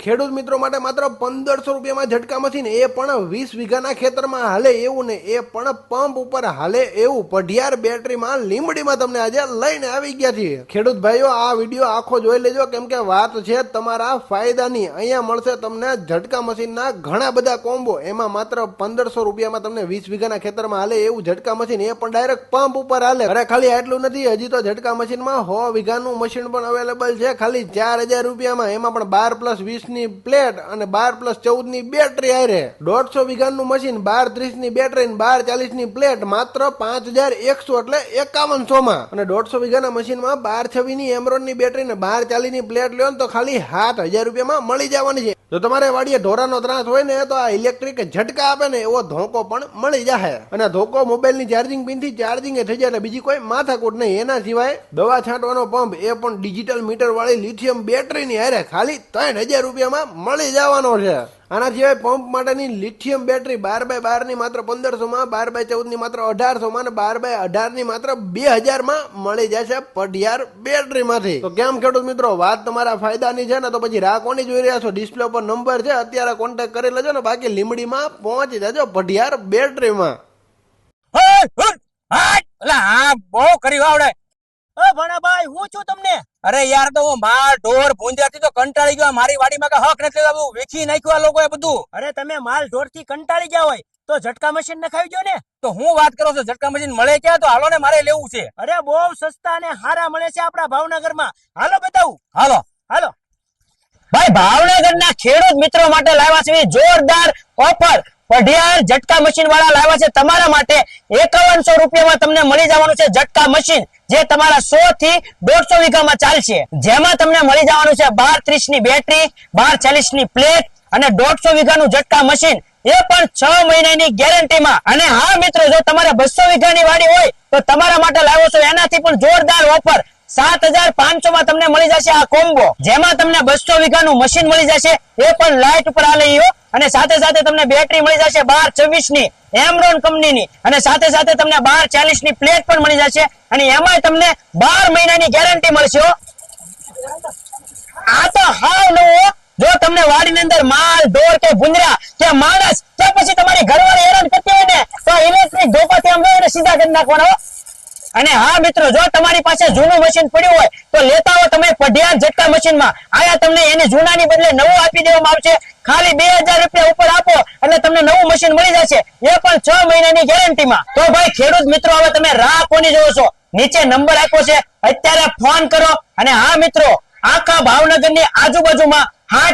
ખેડૂત મિત્રો માટે માત્ર 1500 રૂપિયામાં ઝટકા મશીન, એ પણ 20 વીઘાના ખેતરમાં હાલે એવું ને એ પણ પંપ ઉપર હાલે એવું પઢિયાર બેટરીમાં લીંબડીમાં તમને આજે લઈને આવી ગયા છીએ। ખેડૂત ભાઈઓ આ વિડીયો આખો જોઈ લેજો, કેમ કે વાત છે તમારા ફાયદાની। અહીંયા મળશે તમને ઝટકા મશીનના ઘણા બધા કોમ્બો, એમાં માત્ર 1500 રૂપિયામાં તમને 20 વીઘાના ખેતરમાં હાલે એવું ઝટકા મશીન, એ પણ ડાયરેક્ટ પંપ ઉપર હાલે। અરે ખાલી આટલું નથી, હજી તો ઝટકા મશીનમાં 100 વીઘાનું મશીન પણ અવેલેબલ છે ખાલી 4000 રૂપિયામાં। એમાં પણ 12+20 ની પ્લેટ અને 12+14 ની બેટરી આરે। 150 વીઘાનું મશીન 1230 ની બેટરી અને 1240 ની પ્લેટ માત્ર 5100 એટલે 5100 માં। અને 150 વીઘાના મશીનમાં 1226 ની એમરોન ની બેટરી ને 1240 ની પ્લેટ લ્યો તો ખાલી 7000 રૂપિયામાં મળી જવાની છે। જો તમારે વાડીએ ઢોરાનો ત્રાસ હોય ને તો આ ઇલેક્ટ્રિક ઝટકા આપે ને એવો ધોકો પણ મળી જશે। અને ધોકો મોબાઈલ ની ચાર્જિંગ પિન થી ચાર્જિંગ થઈ જાય એટલે બીજી કોઈ માથાકૂટ નહીં। એના સિવાય દવા છાંટવાનો પંપ, એ પણ ડિજિટલ મીટર વાળી લિથિયમ બેટરી ની હારે ખાલી 3000 રૂપિયામાં મળી જવાનો છે। આના સિવાય પંપ માટેની લિથિયમ બેટરી 12x12 ની માત્ર 1500 માં, 12x14 ની માત્ર 1800 માં અને 12x18 ની માત્ર 2000 માં મળી જશે પઢિયાર બેટરી માંથી। તો કેમ ખેડૂત મિત્રો, વાત તમારા ફાયદાની છે ને તો પછી રાહ કોની જોઈ રહ્યા છો? ડિસ્પ્લે પર નંબર છે, અત્યારે કોન્ટેક્ટ કરી લેજો ને, બાકી લીંબડીમાં પહોંચી જજો પઢિયાર બેટરીમાં। બહુ કર્યું આવડે। ભણાભાઈ હું છું તમને? અરે યાર, તો હું માલ ઢોર ભૂંજાથી તો કંટાળી ગયો। મારી વાડીમાં કે હક નથી લેવા, વેચી નાખ્યું આ લોકોએ બધું। અરે તમે માલ ઢોર થી કંટાળી ગયા હોય તો ઝટકા મશીન નખાવી દો ને। તો હું વાત કરો છો, ઝટકા મશીન મળે ક્યાં? તો હાલો ને, મારે લેવું છે। અરે બહુ સસ્તા અને હારા મળે છે આપણા ભાવનગરમાં। હાલો બતાવું, હાલો હાલો। ભાઈ, ભાવનગરના ખેડૂત મિત્રો માટે લાવ્યા છે જોરદાર ઓફર। પઢિયાર ઝટકા મશીન વાળા લાવ્યા છે તમારા માટે 5100 રૂપિયામાં તમને મળી જવાનું છે ઝટકા મશીન, જે તમારા 100 થી 150 વીઘામાં ચાલશે। જેમાં તમને મળી જવાનું છે 1230 ની બેટરી, 1240 ની પ્લેટ અને 150 વીઘાનું ઝટકા મશીન, એ પણ 6 મહિનાની ગેરંટીમાં। અને હા મિત્રો, જો તમારે 200 વીઘાની વાડી હોય તો તમારા માટે લાવ્યો છો એનાથી પણ જોરદાર ઓફર। 7500 માં તમને મળી જશે આ કોમ્બો, જેમાં તમને 200 વીઘાનું મશીન મળી જશે, એ પણ લાઇટ ઉપર હાલે ઈયો। અને સાથે સાથે તમને બેટરી મળી જશે 1226 ની એમરોન કંપનીની, અને સાથે સાથે તમને 1240 ની પ્લેટ પણ મળી જશે, અને એમાં તમને 12 મહિનાની ગેરંટી મળશે। આ તો હાવ નવું। જો તમને વાડીની અંદર માલ ઢોર કે ભૂંદરા કે માણસ કે પછી તમારી ઘરવાળી હેરાન કરતી હોય ને તો ઇલેક્ટ્રિક ધોકાથી આમ સીધા કરી નાખવાનો। અને હા મિત્રો, જો તમારી પાસે જૂનું મશીન પડ્યું હોય તો લેતા હો તમે પઢિયાર ઝટકા મશીનમાં। આયા તમને એની જૂનાની બદલે નવું આપી દેવામાં આવશે। ખાલી 2000 રૂપિયા ઉપર આપો એટલે તમને નવું મશીન મળી જશે, એ પણ 6 મહિનાની ગેરંટીમાં। તો ભાઈ ખેડૂત મિત્રો, હવે તમે રાહ કોની જોવો છો? નીચે નંબર આપ્યો છે, અત્યારે ફોન કરો। અને હા મિત્રો, આખા ભાવનગરની આજુબાજુમાં